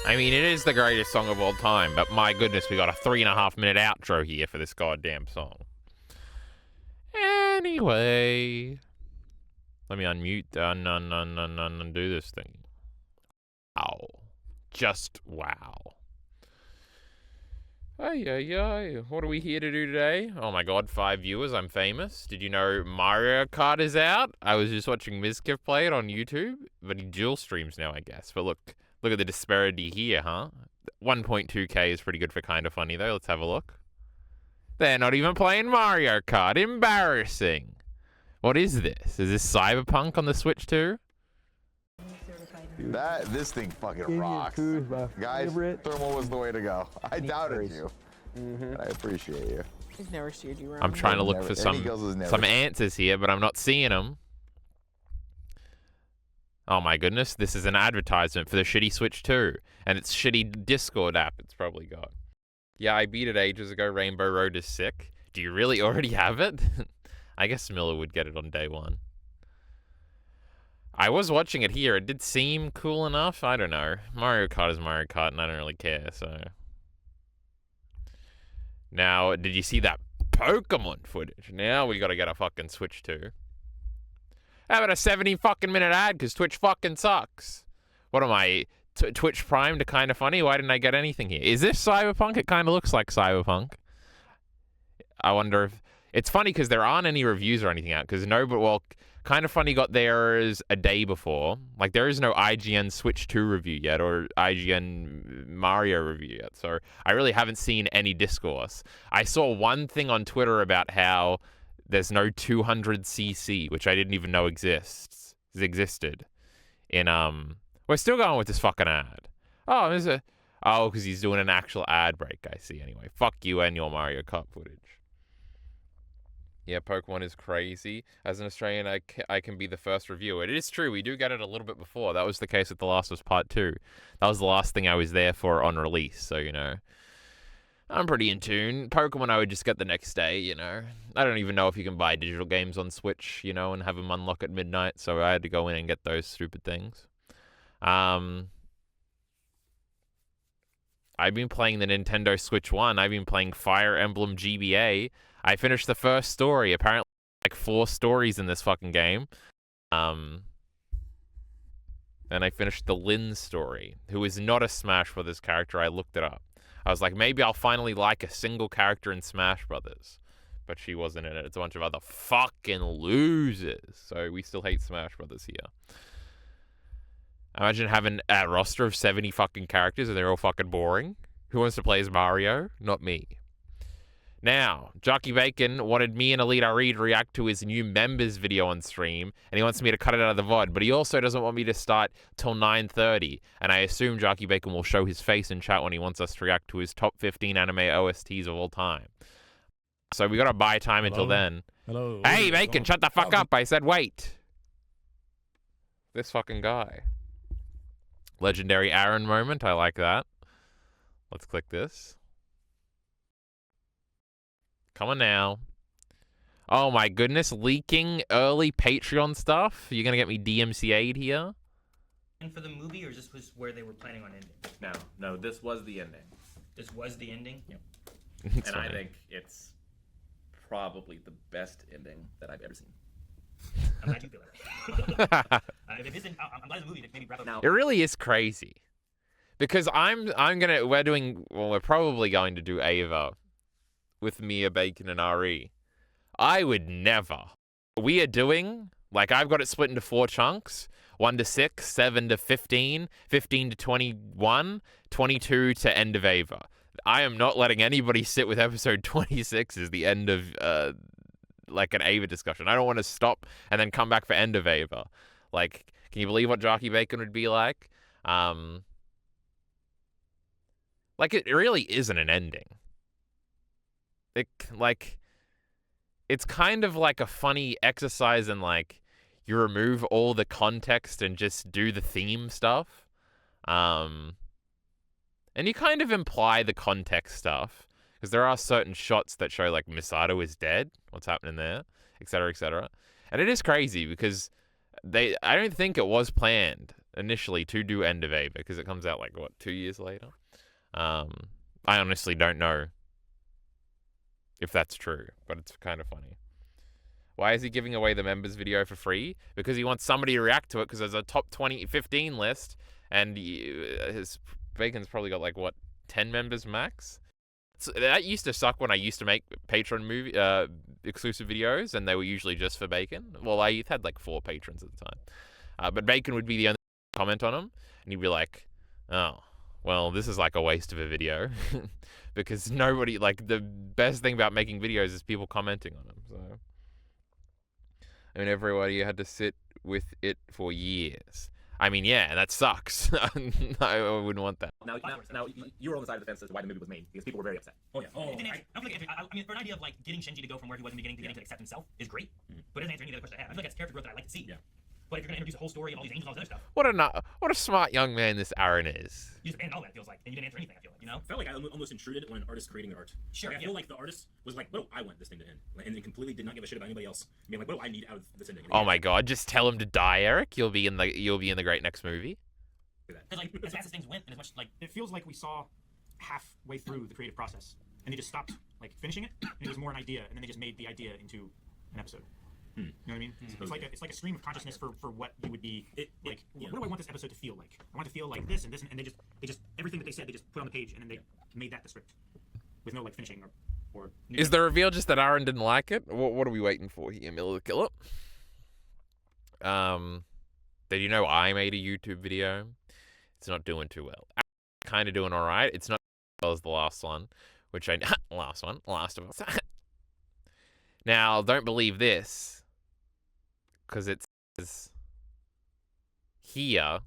I mean, it is the greatest song of all time, but my goodness, we got a 3.5-minute outro here for this goddamn song. Anyway, let me unmute, undo this thing. Wow. Just wow. Ay. What are we here to do today? Oh my god, 5 viewers, I'm famous. Did you know Mario Kart is out? I was just watching Mizkiff play it on YouTube, but he dual streams now, I guess. But look at the disparity here, huh? 1.2k is pretty good for Kinda Funny, though. Let's have a look. They're not even playing Mario Kart. Embarrassing. What is this? Is this Cyberpunk on the Switch too? This thing fucking rocks. Guys, thermal was the way to go. I doubted you. I appreciate you. I've never steered you wrong. I'm trying to look for some answers here, but I'm not seeing them. Oh my goodness, this is an advertisement for the shitty Switch 2. And it's shitty Discord app it's probably got. Yeah, I beat it ages ago. Rainbow Road is sick. Do you really already have it? I guess Miller would get it on day one. I was watching it here. It did seem cool enough. I don't know. Mario Kart is Mario Kart, and I don't really care, so... Now, did you see that Pokemon footage? Now we gotta get a fucking Switch 2. How about a 70 fucking minute ad, because Twitch fucking sucks. What am I, Twitch Prime to Kinda Funny? Why didn't I get anything here? Is this Cyberpunk? It kind of looks like Cyberpunk. I wonder if... It's funny, because there aren't any reviews or anything out, because Kinda Funny got theirs a day before. Like, there is no IGN Switch 2 review yet, or IGN Mario review yet, so I really haven't seen any discourse. I saw one thing on Twitter about how there's no 200cc, which I didn't even know existed. We're still going with this fucking ad. Oh, because he's doing an actual ad break, I see. Anyway, fuck you and your Mario Kart footage. Yeah, Pokemon is crazy. As an Australian, I can be the first reviewer. It is true, we do get it a little bit before. That was the case with The Last of Us Part 2. That was the last thing I was there for on release, so, you know. I'm pretty in tune. Pokemon I would just get the next day, you know. I don't even know if you can buy digital games on Switch, you know, and have them unlock at midnight, so I had to go in and get those stupid things. I've been playing the Nintendo Switch 1. I've been playing Fire Emblem GBA. I finished the first story. Apparently, like 4 stories in this fucking game. And I finished the Lyn story, who is not a Smash Brothers character. I looked it up. I was like, maybe I'll finally like a single character in Smash Brothers. But she wasn't in it. It's a bunch of other fucking losers. So we still hate Smash Brothers here. Imagine having a roster of 70 fucking characters and they're all fucking boring. Who wants to play as Mario? Not me. Now, Jockey Bacon wanted me and Elite Reed to react to his new members video on stream, and he wants me to cut it out of the VOD, but he also doesn't want me to start till 9:30, and I assume Jockey Bacon will show his face in chat when he wants us to react to his top 15 anime OSTs of all time. So we gotta buy time until then. Hello. Hey, Bacon, shut the fuck up. I said wait. This fucking guy. Legendary Aaron moment. I like that. Let's click this. Come on now. Oh my goodness, leaking early Patreon stuff? You're gonna get me DMCA'd here? And for the movie, or just was where they were planning on ending? No, this was the ending. This was the ending? Yep. And funny. I think it's probably the best ending that I've ever seen. I'm glad you feel it. If it isn't, I'm glad the movie maybe wrap up now. It really is crazy. Because we're probably going to do Ava with Mia, Bacon, and RE. I would never. We are doing, like, I've got it split into 4 chunks. 1 to 6, 7 to 15, 15 to 21, 22 to end of Ava. I am not letting anybody sit with episode 26 as the end of, like, an Ava discussion. I don't want to stop and then come back for end of Ava. Like, can you believe what Jockey Bacon would be like? Like, it really isn't an ending. It's kind of like a funny exercise in, like, you remove all the context and just do the theme stuff. And you kind of imply the context stuff, because there are certain shots that show, like, Misato is dead, what's happening there, etc., etc. And it is crazy, because I don't think it was planned initially to do End of A because it comes out like, what, 2 years later? I honestly don't know if that's true, but it's kind of funny. Why is he giving away the members video for free? Because he wants somebody to react to it because there's a top 15 list and his Bacon's probably got like, what, 10 members max? So that used to suck when I used to make Patreon exclusive videos and they were usually just for Bacon. Well, I had like 4 patrons at the time. But Bacon would be the only comment on them and he'd be like, oh, well, this is like a waste of a video because nobody, like, the best thing about making videos is people commenting on them. So, I mean, everybody had to sit with it for years. I mean, yeah, and that sucks. I wouldn't want that. Now, you were on the side of the fence as to why the movie was made because people were very upset. Oh yeah. I mean, for an idea of like getting Shinji to go from where he was in the beginning to getting to accept himself is great, but it doesn't answer any of the questions I have. I feel like that's character growth that I like to see. Yeah. But if you're gonna introduce a whole story of all these angels and all this other stuff, What a smart young man this Aaron is. you just abandoned all that. It feels like, and you didn't answer anything. I feel like, you know. I felt like I almost intruded when an artist creating the art. Sure. Like, I feel like the artist was like, "What do I want this thing to end?" And then completely did not give a shit about anybody else. I mean, like, what do I need out of this ending? Oh my god! Just tell him to die, Eric. You'll be in the great next movie. Because like as fast as things went, and as much like It feels like we saw halfway through the creative process, and they just stopped like finishing it. And it was more an idea, and then they just made the idea into an episode. You know what I mean? It's like a stream of consciousness for what you would be like. What do I want this episode to feel like? I want it to feel like this and this, and they just everything that they said they just put on the page, and then they made that the script with no like finishing or. Is the reveal just that Aaron didn't like it? What are we waiting for here, Miller the Killer? Did you know I made a YouTube video? It's not doing too well. Kind of doing all right. It's not as well as the last one, which Last of Us. Now, don't believe this. Because it says here,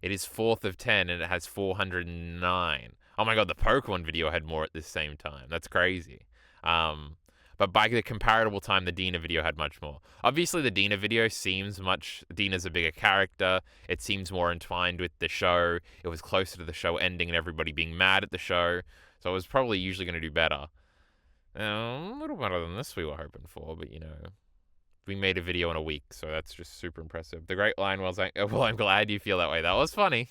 it is 4th of 10 and it has 409. Oh my god, the Pokemon video had more at the same time. That's crazy. But by the comparable time, the Dina video had much more. Obviously, the Dina video Dina's a bigger character. It seems more entwined with the show. It was closer to the show ending and everybody being mad at the show. So it was probably usually going to do better. A little better than this we were hoping for, but you know. We made a video in a week, so that's just super impressive. The great line was like, well, I'm glad you feel that way. That was funny.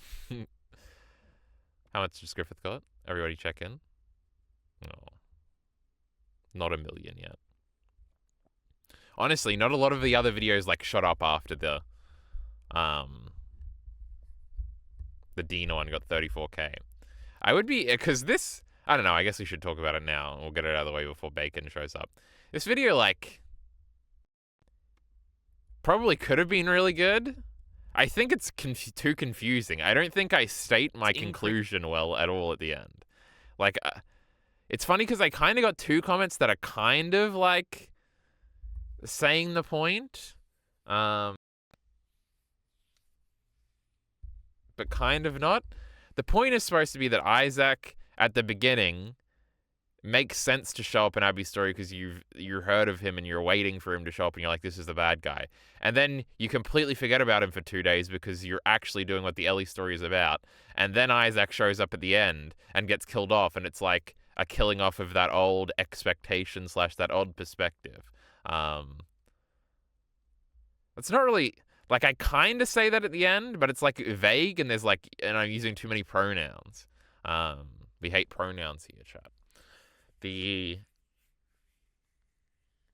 How much does Griffith got? Everybody check in. Oh. Not 1 million yet. Honestly, not a lot of the other videos like shot up after the Dina one got 34k. I would be, because this, I don't know, I guess we should talk about it now. We'll get it out of the way before Bacon shows up. This video, like, probably could have been really good. I think it's too confusing. I don't think I state my conclusion well at all at the end. Like, it's funny because I kind of got 2 comments that are kind of like saying the point, but kind of not. The point is supposed to be that Isaac at the beginning makes sense to show up in Abby's story because you've heard of him and you're waiting for him to show up and you're like, this is the bad guy. And then you completely forget about him for 2 days because you're actually doing what the Ellie story is about. And then Isaac shows up at the end and gets killed off, and it's like a killing off of that old expectation / that old perspective. It's not really, like, I kind of say that at the end, but it's like vague and there's like, and I'm using too many pronouns. We hate pronouns here, chat.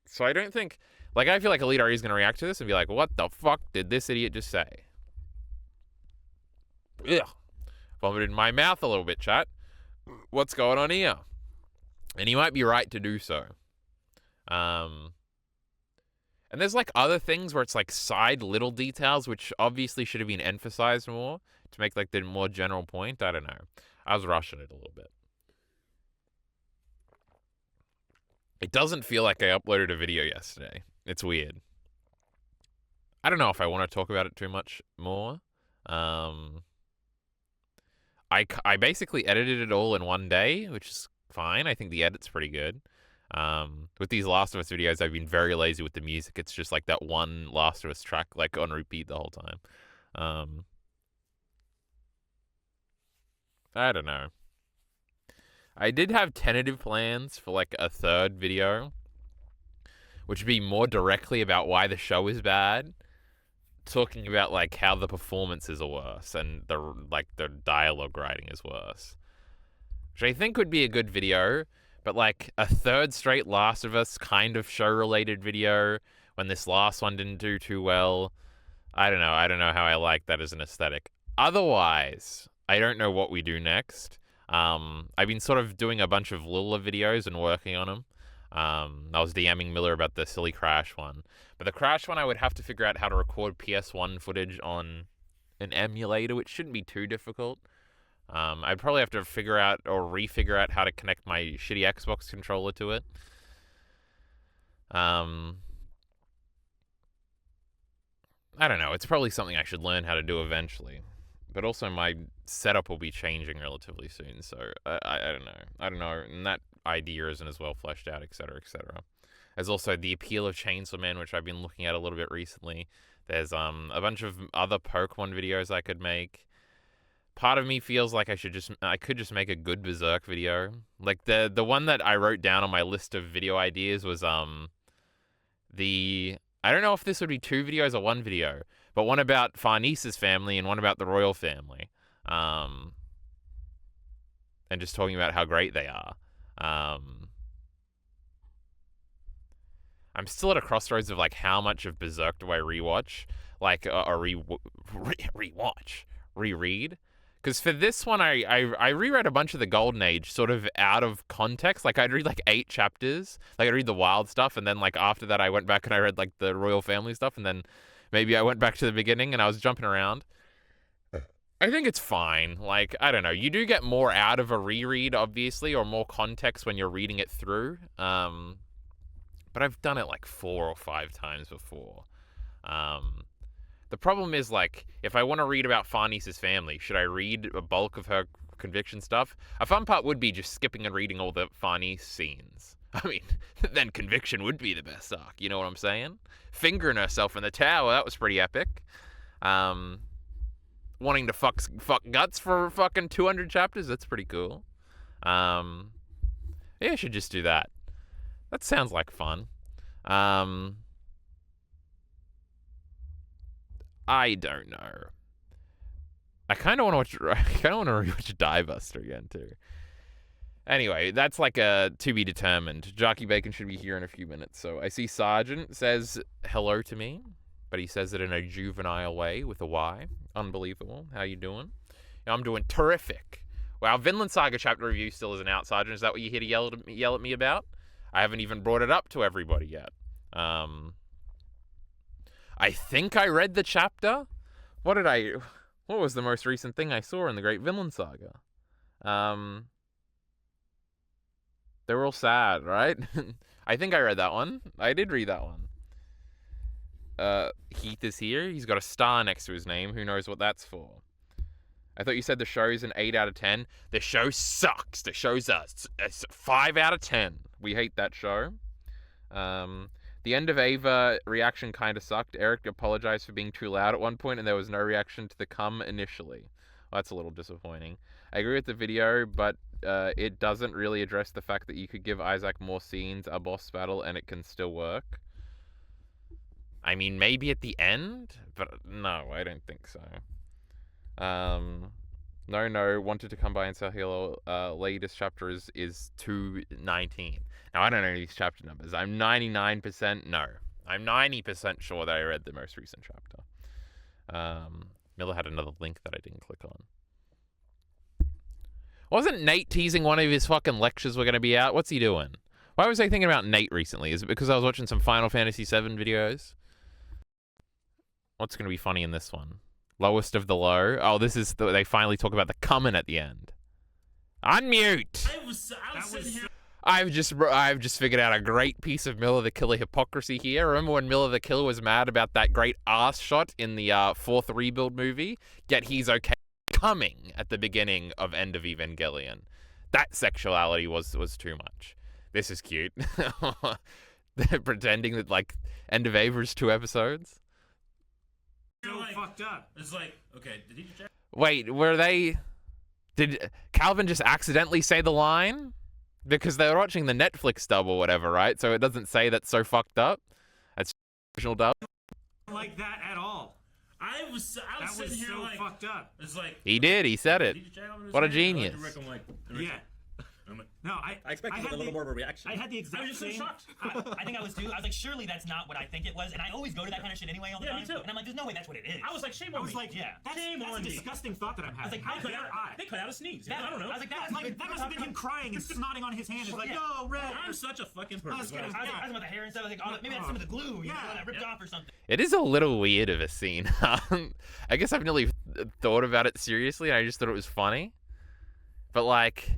So I don't think, like, I feel like Elite is going to react to this and be like, what the fuck did this idiot just say? Ugh. Vomited in my mouth a little bit, chat. What's going on here? And he might be right to do so. And there's like other things where it's like side little details, which obviously should have been emphasized more to make like the more general point. I don't know. I was rushing it a little bit. It doesn't feel like I uploaded a video yesterday. It's weird. I don't know if I want to talk about it too much more. I basically edited it all in one day, which is fine. I think the edit's pretty good. With these Last of Us videos, I've been very lazy with the music. It's just like that one Last of Us track, like on repeat the whole time. I don't know. I did have tentative plans for like a 3rd video, which would be more directly about why the show is bad, talking about like how the performances are worse and the dialogue writing is worse, which I think would be a good video. But like a third straight Last of Us kind of show related video when this last one didn't do too well. I don't know how I like that as an aesthetic. Otherwise, I don't know what we do next. I've been sort of doing a bunch of Lula videos and working on them. I was DMing Miller about the silly Crash one. But the Crash one, I would have to figure out how to record PS1 footage on an emulator, which shouldn't be too difficult. I'd probably have to figure out or refigure out how to connect my shitty Xbox controller to it. I don't know. It's probably something I should learn how to do eventually. But also my setup will be changing relatively soon, so I don't know. I don't know, and that idea isn't as well fleshed out, etc., etc. There's also the appeal of Chainsaw Man, which I've been looking at a little bit recently. There's a bunch of other Pokemon videos I could make. Part of me feels like I could just make a good Berserk video. Like the one that I wrote down on my list of video ideas was I don't know if this would be 2 videos or 1 video, but one about Farnese's family and one about the royal family. And just talking about how great they are. I'm still at a crossroads of like how much of Berserk do I rewatch, like reread. Because for this one, I reread a bunch of the Golden Age sort of out of context. Like I'd read like 8 chapters, like I'd read the wild stuff, and then like after that I went back and I read like the royal family stuff, and then maybe I went back to the beginning and I was jumping around. I think it's fine. Like, I don't know. You do get more out of a reread, obviously, or more context when you're reading it through. But I've done it like 4 or 5 times before. The problem is, like, if I want to read about Farnese's family, should I read a bulk of her conviction stuff? A fun part would be just skipping and reading all the Farnese scenes. I mean, then conviction would be the best arc. You know what I'm saying? Fingering herself in the tower, that was pretty epic. Wanting to fuck guts for fucking 200 chapters, that's pretty cool. Yeah, I should just do that. That sounds like fun. I don't know. I kind of want to rewatch Die Buster again too. Anyway, that's like a to be determined. Jockey Bacon should be here in a few minutes. So I see Sergeant says hello to me, but he says it in a juvenile way with a Y. Unbelievable. How you doing? I'm doing terrific. Wow, Vinland Saga chapter review still isn't out, Sergeant. Is that what you're here to yell at me about? I haven't even brought it up to everybody yet. I think I read the chapter. What was the most recent thing I saw in the Great Vinland Saga? They were all sad, right? I think I read that one. I did read that one. Heath is here. He's got a star next to his name. Who knows what that's for? I thought you said the show's an 8 out of 10. The show sucks. The show's a 5 out of 10. We hate that show. The end of Ava reaction kind of sucked. Eric apologized for being too loud at one point, and there was no reaction to the cum initially. Well, that's a little disappointing. I agree with the video, but it doesn't really address the fact that you could give Isaac more scenes, a boss battle, and it can still work. I mean, maybe at the end, but no, I don't think so. No, wanted to come by and say hello. Latest chapter is 219. Now, I don't know these chapter numbers. I'm 99%, no. I'm 90% sure that I read the most recent chapter. Miller had another link that I didn't click on. Wasn't Nate teasing one of his fucking lectures were going to be out? What's he doing? Why was I thinking about Nate recently? Is it because I was watching some Final Fantasy VII videos? What's going to be funny in this one? Lowest of the low. Oh, this is they finally talk about the coming at the end. Unmute. I've just figured out a great piece of Miller the Killer hypocrisy here. Remember when Miller the Killer was mad about that great ass shot in the fourth rebuild movie? Yet he's okay coming at the beginning of End of Evangelion. That sexuality was too much. This is cute. They're pretending that like End of Ava is 2 episodes. So fucked up. It's like, okay, did he check? Wait, did Calvin just accidentally say the line? Because they were watching the Netflix dub or whatever, right? So it doesn't say that's so fucked up. That's original dub. Like that at all. I was sitting here so like fucked up. It's like He did. He said it. Did he jab him in his What a hand? genius. I like, I'm like, Yeah. I'm like, No, I expected had a little the- more of a reaction. I had the I exact was just so same. shocked. I think I was too. I was like, surely that's not what I think it was, and I always go to that kind of shit anyway all the Yeah, time. me too. And I'm like, there's no way that's what it is. I was like, shame I on was me. like, Yeah. that's Shame a on me. disgusting thought that I'm having. like, How They dare I? cut out a sneeze. That- I don't know. I was like, That must have been him crying and snotting on his hand. It's like, Yeah. oh, red. I'm such a fucking I was person. gonna- I was about the hair and stuff. I was like, oh, maybe that's some of the glue, you know, that ripped off or something. It is a little weird of a scene. I guess I've nearly thought about it seriously, and I just thought it was funny. But like,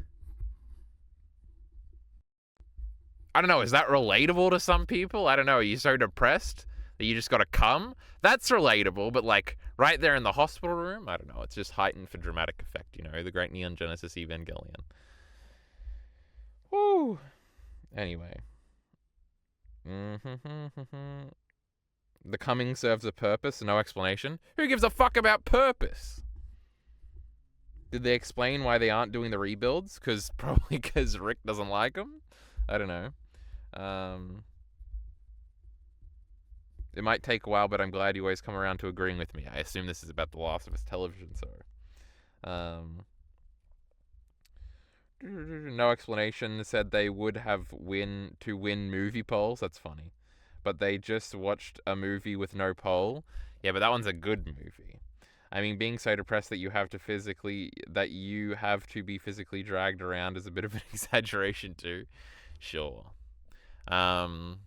I don't know. Is that relatable to some people? I don't know. Are you so depressed that you just got to come? That's relatable, but like right there in the hospital room, I don't know. It's just heightened for dramatic effect. You know, the great Neon Genesis Evangelion. Woo. Anyway. The coming serves a purpose, no explanation. Who gives a fuck about purpose? Did they explain why they aren't doing the rebuilds? Probably because Rick doesn't like them? I don't know. It might take a while, but I'm glad you always come around to agreeing with me. I assume this is about The Last of Us television, so... No explanation. Said they would have win movie polls. That's funny. But they just watched a movie with no poll. Yeah, but that one's a good movie. I mean, being so depressed that you have to be physically dragged around is a bit of an exaggeration too. Sure. Any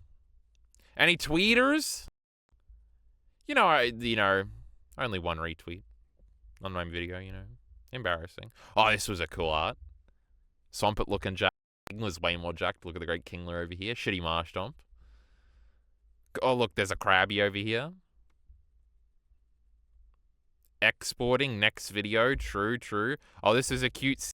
tweeters? Only one retweet on my video, Embarrassing. Oh, this was a cool art. Swampert looking Jack was way more jacked. Look at the great Kingler over here. Shitty Marsh Stomp. Oh, look, there's a Krabby over here. Exporting next video. True. Oh, this is a cute...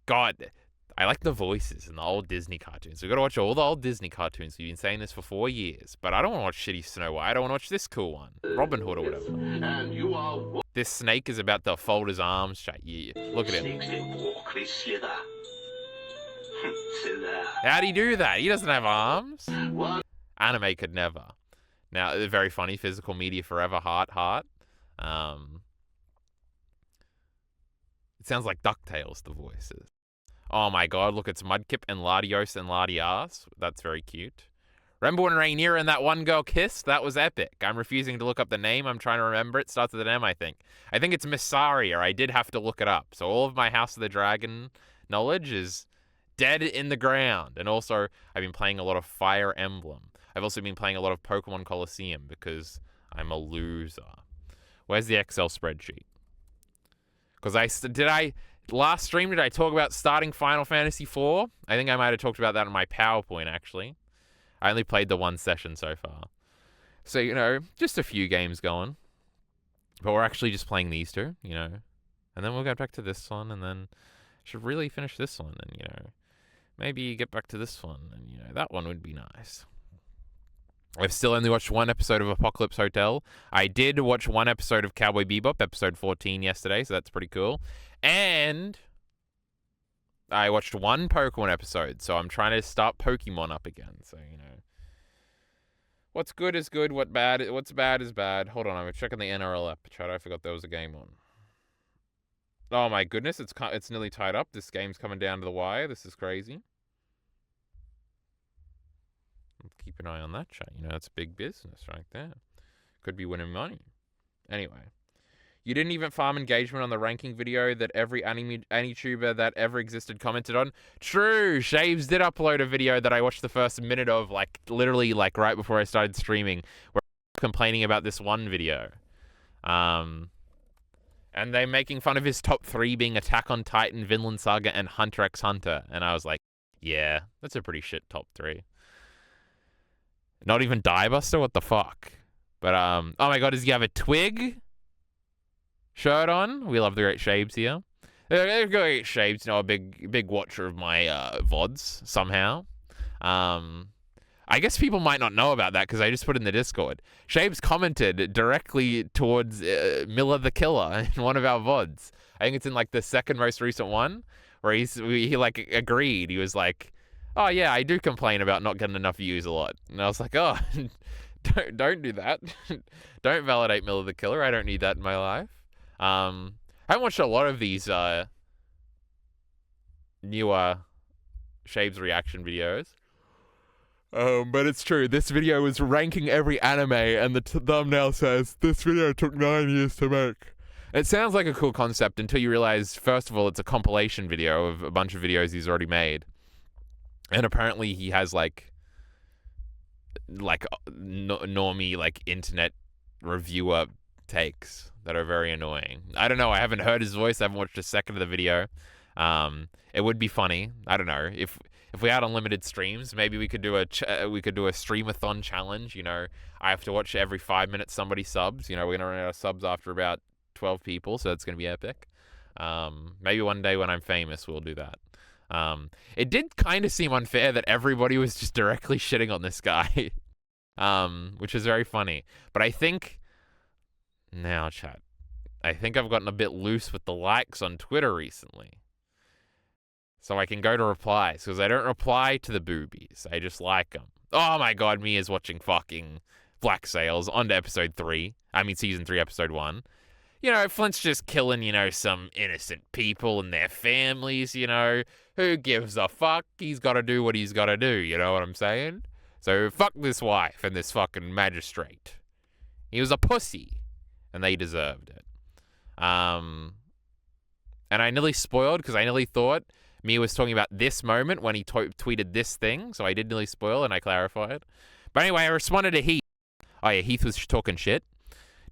God, I like the voices in the old Disney cartoons. We've got to watch all the old Disney cartoons. We've been saying this for 4 years. But I don't want to watch shitty Snow White. I don't want to watch this cool one. Robin Hood or whatever. This snake is about to fold his arms shut. Yeah. Look at him. How'd he do that? He doesn't have arms. Anime could never. Now, they're very funny. Physical media forever. Heart. It sounds like DuckTales, the voices. Oh my god, look, it's Mudkip and Latios and Latias. That's very cute. Remember when Rhaenyra and that one girl kissed? That was epic. I'm refusing to look up the name. I'm trying to remember it. Starts with an M, I think. I think it's Missaria. I did have to look it up. So all of my House of the Dragon knowledge is dead in the ground. And also, I've been playing a lot of Fire Emblem. I've also been playing a lot of Pokemon Coliseum because I'm a loser. Where's the Excel spreadsheet? Because last stream, did I talk about starting Final Fantasy IV? I think I might have talked about that in my PowerPoint, actually. I only played the one session so far. So, just a few games going. But we're actually just playing these two, And then we'll get back to this one, and then should really finish this one, and, maybe get back to this one, and, that one would be nice. I've still only watched one episode of Apocalypse Hotel. I did watch one episode of Cowboy Bebop, episode 14, yesterday, so that's pretty cool. And I watched one Pokemon episode, so I'm trying to start Pokemon up again. So, what's good is good, what's bad is bad. Hold on, I'm checking the NRL app. I forgot there was a game on. Oh my goodness, it's nearly tied up. This game's coming down to the wire. This is crazy. Keep an eye on that chat. It's big business right there. Could be winning money. Anyway. You didn't even farm engagement on the ranking video that every AniTuber that ever existed commented on. True, Shaves did upload a video that I watched the first minute of, literally, right before I started streaming, where I was complaining about this one video. And they're making fun of his top 3 being Attack on Titan, Vinland Saga, and Hunter x Hunter. And I was like, yeah, that's a pretty shit top 3. Not even Diebuster? What the fuck? But, oh my god, does he have a twig shirt on? We love the great Shaves here. Great Shaves, a big watcher of my VODs, somehow. I guess people might not know about that because I just put it in the Discord. Shaves commented directly towards Miller the Killer in one of our VODs. I think it's in, the second most recent one, where he agreed. He was like, oh yeah, I do complain about not getting enough views a lot. And I was like, oh, Don't do that. Don't validate Miller the Killer. I don't need that in my life. I haven't watched a lot of these newer Shaves reaction videos. But it's true. This video was ranking every anime, and the thumbnail says, "This video took 9 years to make." It sounds like a cool concept until you realize, first of all, it's a compilation video of a bunch of videos he's already made. And apparently he has, like normie, like, internet reviewer takes that are very annoying. I don't know. I haven't heard his voice. I haven't watched a second of the video. It would be funny. I don't know. If we had unlimited streams, maybe we could do a streamathon challenge. You know, I have to watch every 5 minutes somebody subs. You know, we're gonna run out of subs after about 12 people, so it's gonna be epic. Maybe one day when I'm famous, we'll do that. It did kind of seem unfair that everybody was just directly shitting on this guy, which is very funny. But I think now, chat, I think I've gotten a bit loose with the likes on Twitter recently. So I can go to replies, because I don't reply to the boobies. I just like them. Oh my god, Mia's watching fucking Black Sails on to episode 3. I mean, season 3, episode 1. You know, Flint's just killing, you know, some innocent people and their families, you know. Who gives a fuck? He's got to do what he's got to do, you know what I'm saying? So fuck this wife and this fucking magistrate. He was a pussy, and they deserved it. And I nearly spoiled, because I nearly thought Mia was talking about this moment when he tweeted this thing, so I did nearly spoil, and I clarified. But anyway, I responded to Heath. Oh yeah, Heath was talking shit.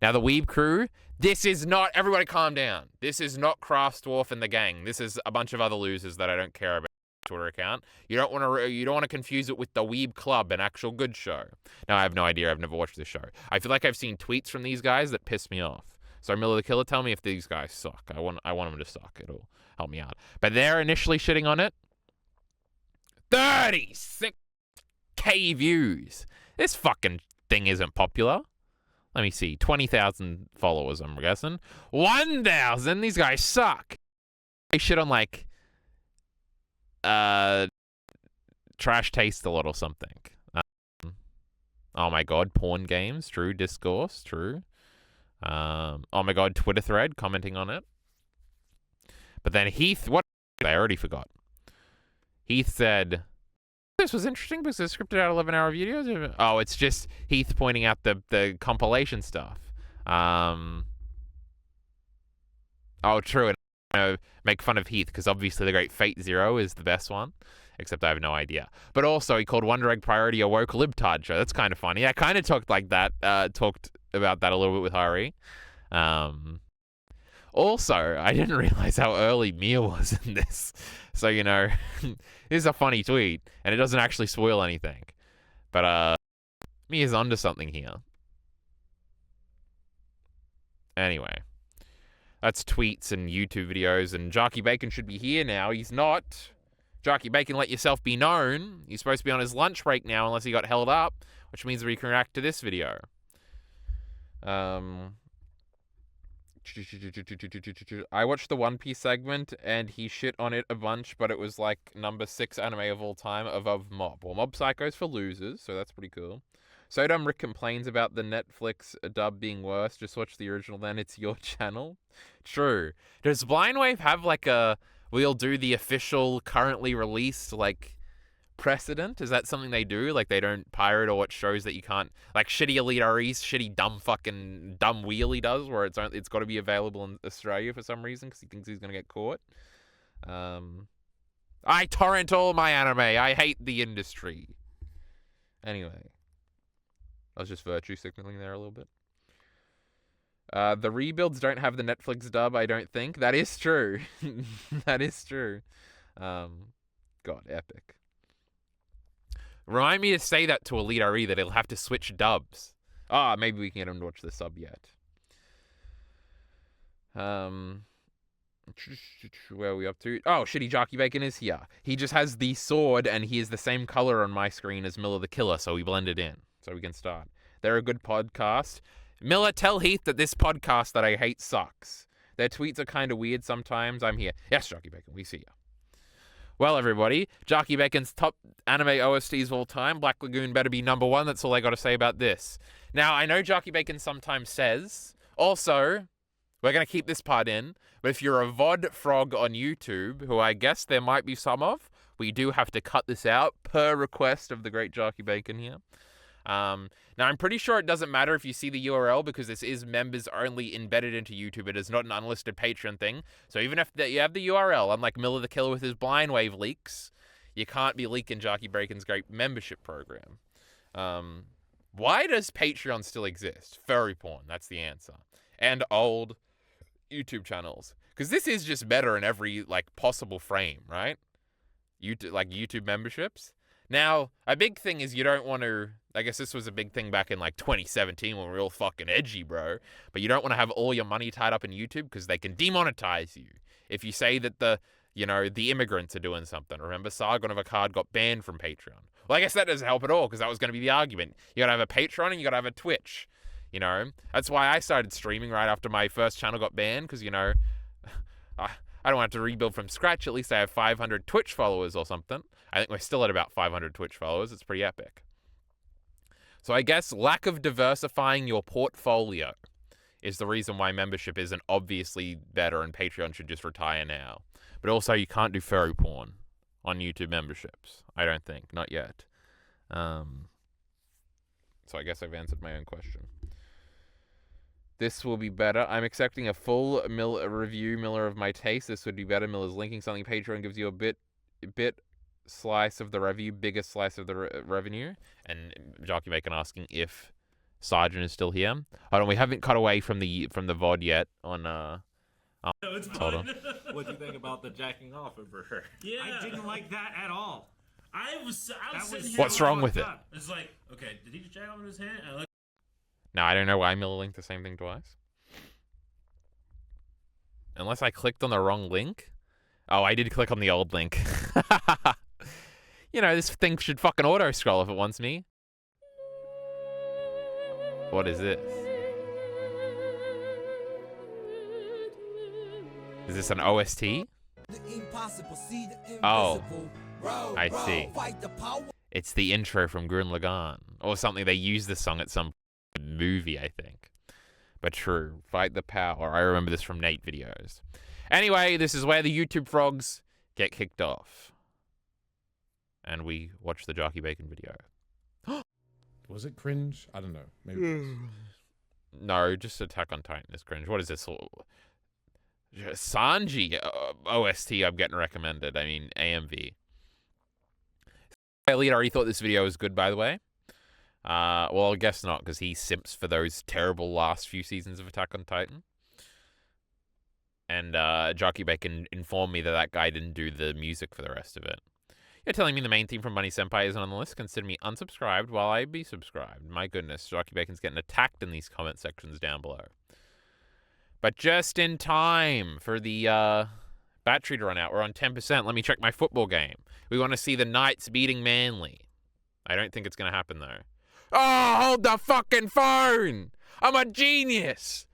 Now the Weeb crew, this is not, everybody calm down. This is not Craft Dwarf and the gang. This is a bunch of other losers that I don't care about. Twitter account. You don't want to confuse it with the Weeb Club, an actual good show. Now I have no idea. I've never watched this show. I feel like I've seen tweets from these guys that piss me off. So Miller the Killer, tell me if these guys suck. I want them to suck. It'll help me out. But they're initially shitting on it. 36K views. This fucking thing isn't popular. Let me see. 20,000 followers, I'm guessing. 1,000. These guys suck. They shit on, like, Trash Taste a lot or something. Oh my god, porn games, true. Discourse, true. Oh my god, Twitter thread, commenting on it. But then Heath, what? I already forgot. Heath said, this was interesting because it's scripted out 11-hour videos. Oh, it's just Heath pointing out the compilation stuff. Oh, true. And make fun of Heath because obviously the great Fate Zero is the best one, except I have no idea. But also he called Wonder Egg Priority a woke libtard show. That's kind of funny. I kind of talked like that. Talked about that a little bit with Hari. Also, I didn't realize how early Mia was in this. So, you know, this is a funny tweet, and it doesn't actually spoil anything. But Mia's onto something here. Anyway. That's tweets and YouTube videos, and Jockey Bacon should be here now. He's not. Jockey Bacon, let yourself be known. He's supposed to be on his lunch break now, unless he got held up, which means we can react to this video. I watched the One Piece segment, and he shit on it a bunch, but it was like number 6 anime of all time above Mob. Well, Mob Psycho's for losers, so that's pretty cool. So dumb Rick complains about the Netflix dub being worse. Just watch the original then. It's your channel. True. Does Blindwave have like a we'll do the official currently released like precedent? Is that something they do? Like they don't pirate or watch shows that you can't, like shitty Elite RE's shitty dumb wheelie does, where it's got to be available in Australia for some reason because he thinks he's gonna get caught. I torrent all my anime. I hate the industry. Anyway. I was just virtue signaling there a little bit. The rebuilds don't have the Netflix dub, I don't think. That is true. That is true. God, epic. Remind me to say that to Elite RE, that he'll have to switch dubs. Maybe we can get him to watch the sub yet. Where are we up to? Oh, shitty Jockey Bacon is here. He just has the sword, and he is the same color on my screen as Miller the Killer, so we blend it in. So we can start. They're a good podcast. Miller, tell Heath that this podcast that I hate sucks. Their tweets are kind of weird sometimes. I'm here. Yes, Jockey Bacon, we see you. Well, everybody, Jockey Bacon's top anime OSTs of all time. Black Lagoon better be number 1. That's all I got to say about this. Now, I know Jockey Bacon sometimes says, also, we're going to keep this part in, but if you're a VOD frog on YouTube, who I guess there might be some of, we do have to cut this out per request of the great Jockey Bacon here. Now, I'm pretty sure it doesn't matter if you see the URL because this is members only embedded into YouTube. It is not an unlisted Patreon thing. So even if you have the URL, unlike Miller the Killer with his blind wave leaks, you can't be leaking Jockey Bacon's great membership program. Why does Patreon still exist? Furry porn, that's the answer. And old YouTube channels. Because this is just better in every possible frame, right? YouTube memberships. Now, a big thing is you don't want to, I guess this was a big thing back in 2017 when we were all fucking edgy, bro. But you don't want to have all your money tied up in YouTube because they can demonetize you. If you say that the immigrants are doing something. Remember, Sargon of Akkad got banned from Patreon. Well, I guess that doesn't help at all because that was going to be the argument. You got to have a Patreon and you got to have a Twitch. That's why I started streaming right after my first channel got banned because, I don't have to rebuild from scratch. At least I have 500 Twitch followers or something. I think we're still at about 500 Twitch followers. It's pretty epic. So I guess lack of diversifying your portfolio is the reason why membership isn't obviously better and Patreon should just retire now. But also you can't do furry porn on YouTube memberships. I don't think. Not yet. So I guess I've answered my own question. This will be better. I'm accepting a full review, Miller, of my taste. This would be better. Miller's linking something. Patreon gives you a bit slice of the review, biggest slice of the revenue. And Jockey Bacon asking if Sergeant is still here. Hold on, we haven't cut away from the VOD yet. No, it's hold on. What do you think about the jacking off over her? Yeah, I didn't like that at all. I was sitting here. What's wrong with it? It's like, okay, did he just jack off in his hand? Now, I don't know why Miller linked the same thing twice. Unless I clicked on the wrong link. Oh, I did click on the old link. This thing should fucking auto-scroll if it wants me. What is this? Is this an OST? Oh, I see. It's the intro from Gurren Lagann. Or something. They used this song at some movie, I think. But true. Fight the power. I remember this from Nate videos. Anyway, this is where the YouTube frogs get kicked off. And we watch the Jockey Bacon video. Was it cringe? I don't know. Maybe it was. No, just Attack on Titan is cringe. What is this? Sanji OST I'm getting recommended. I mean, AMV. Elliot already thought this video was good, by the way. Well, I guess not, because he simps for those terrible last few seasons of Attack on Titan. And Jockey Bacon informed me that guy didn't do the music for the rest of it. You're telling me the main theme from Money Senpai isn't on the list? Consider me unsubscribed while I be subscribed. My goodness, Jockey Bacon's getting attacked in these comment sections down below. But just in time for the battery to run out. We're on 10%. Let me check my football game. We want to see the Knights beating Manly. I don't think it's going to happen, though. Oh, hold the fucking phone! I'm a genius!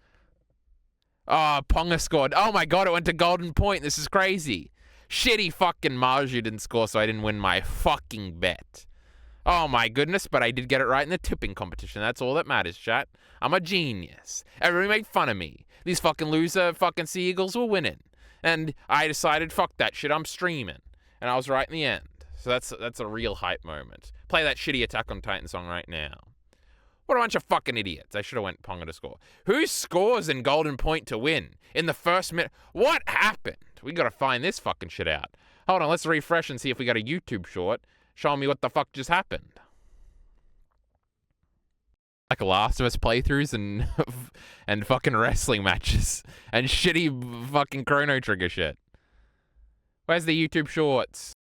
Oh, Ponga scored. Oh my god, it went to Golden Point. This is crazy. Shitty fucking Marju didn't score, so I didn't win my fucking bet. Oh my goodness, but I did get it right in the tipping competition. That's all that matters, chat. I'm a genius. Everybody made fun of me. These fucking loser fucking Sea Eagles were winning. And I decided, fuck that shit, I'm streaming. And I was right in the end. So that's a real hype moment. Play that shitty Attack on Titan song right now. What a bunch of fucking idiots. I should have went Ponga to score. Who scores in Golden Point to win? In the first minute? What happened? We gotta find this fucking shit out. Hold on, let's refresh and see if we got a YouTube short showing me what the fuck just happened. Like Last of Us playthroughs and fucking wrestling matches. And shitty fucking Chrono Trigger shit. Where's the YouTube shorts?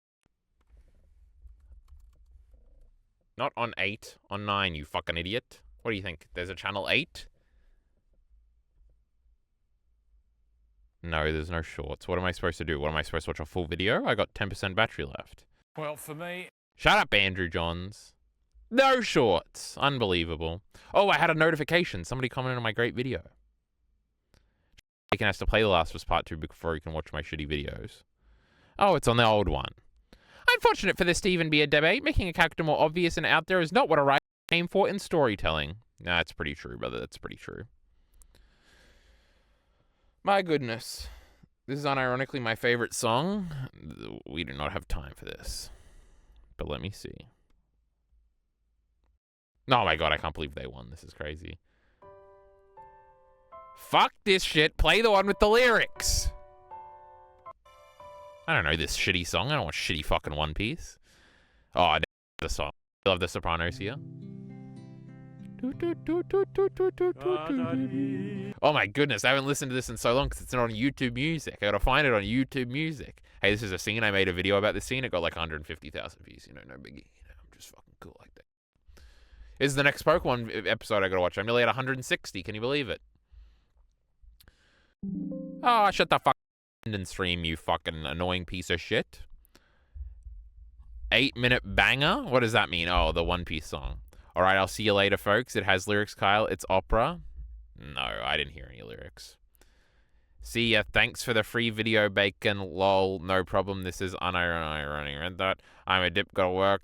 Not on 8, on 9, you fucking idiot. What do you think? There's a channel 8? No, there's no shorts. What am I supposed to do? What am I supposed to watch a full video? I got 10% battery left. Well, for me... Shut up, Andrew Johns. No shorts. Unbelievable. Oh, I had a notification. Somebody commented on my great video. He has to play The Last of Us Part 2 before he can watch my shitty videos. Oh, it's on the old one. Unfortunate for this to even be a debate. Making a character more obvious and out there is not what a writer aim for in storytelling. Nah, it's pretty true, brother. That's pretty true. My goodness. This is unironically my favorite song. We do not have time for this. But let me see. Oh my god, I can't believe they won. This is crazy. Fuck this shit. Play the one with the lyrics. I don't know this shitty song. I don't want shitty fucking One Piece. Oh, I the song. I love the Sopranos here. Oh my goodness, I haven't listened to this in so long because it's not on YouTube Music. I gotta find it on YouTube Music. Hey, this is a scene. I made a video about this scene. It got like 150,000 views. You know, no biggie. You know, I'm just fucking cool like that. This is the next Pokemon episode I gotta watch. I'm nearly at 160. Can you believe it? Oh, shut the fuck and stream, you fucking annoying piece of shit. 8-minute banger? What does that mean? Oh, the One Piece song. All right, I'll see you later, folks. It has lyrics, Kyle. It's opera. No, I didn't hear any lyrics. See ya. Thanks for the free video, Bacon. Lol. No problem. This is unironic. Read that. I'm a dip. Gotta work.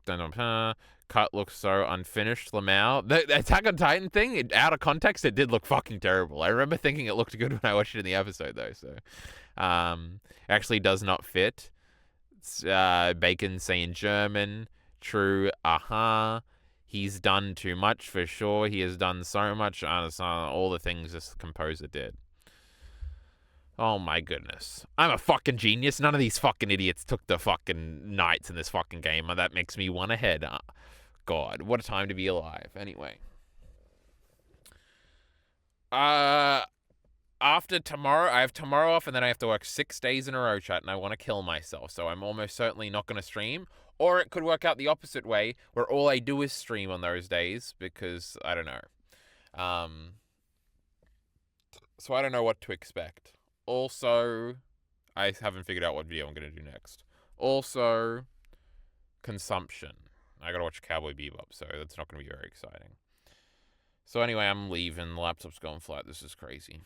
Cut looks so unfinished. Lamau. The Attack on Titan thing, out of context, it did look fucking terrible. I remember thinking it looked good when I watched it in the episode, though. So, actually does not fit. Bacon saying German. True. He's done too much for sure. He has done so much. All the things this composer did. Oh my goodness. I'm a fucking genius. None of these fucking idiots took the fucking knights in this fucking game. That makes me one ahead. God, what a time to be alive. Anyway. After tomorrow, I have tomorrow off and then I have to work 6 days in a row, chat, and I want to kill myself. So I'm almost certainly not going to stream. Or it could work out the opposite way, where all I do is stream on those days, because, I don't know. So I don't know what to expect. Also, I haven't figured out what video I'm going to do next. Also, consumption. I got to watch Cowboy Bebop, so that's not going to be very exciting. So anyway, I'm leaving. The laptop's going flat. This is crazy.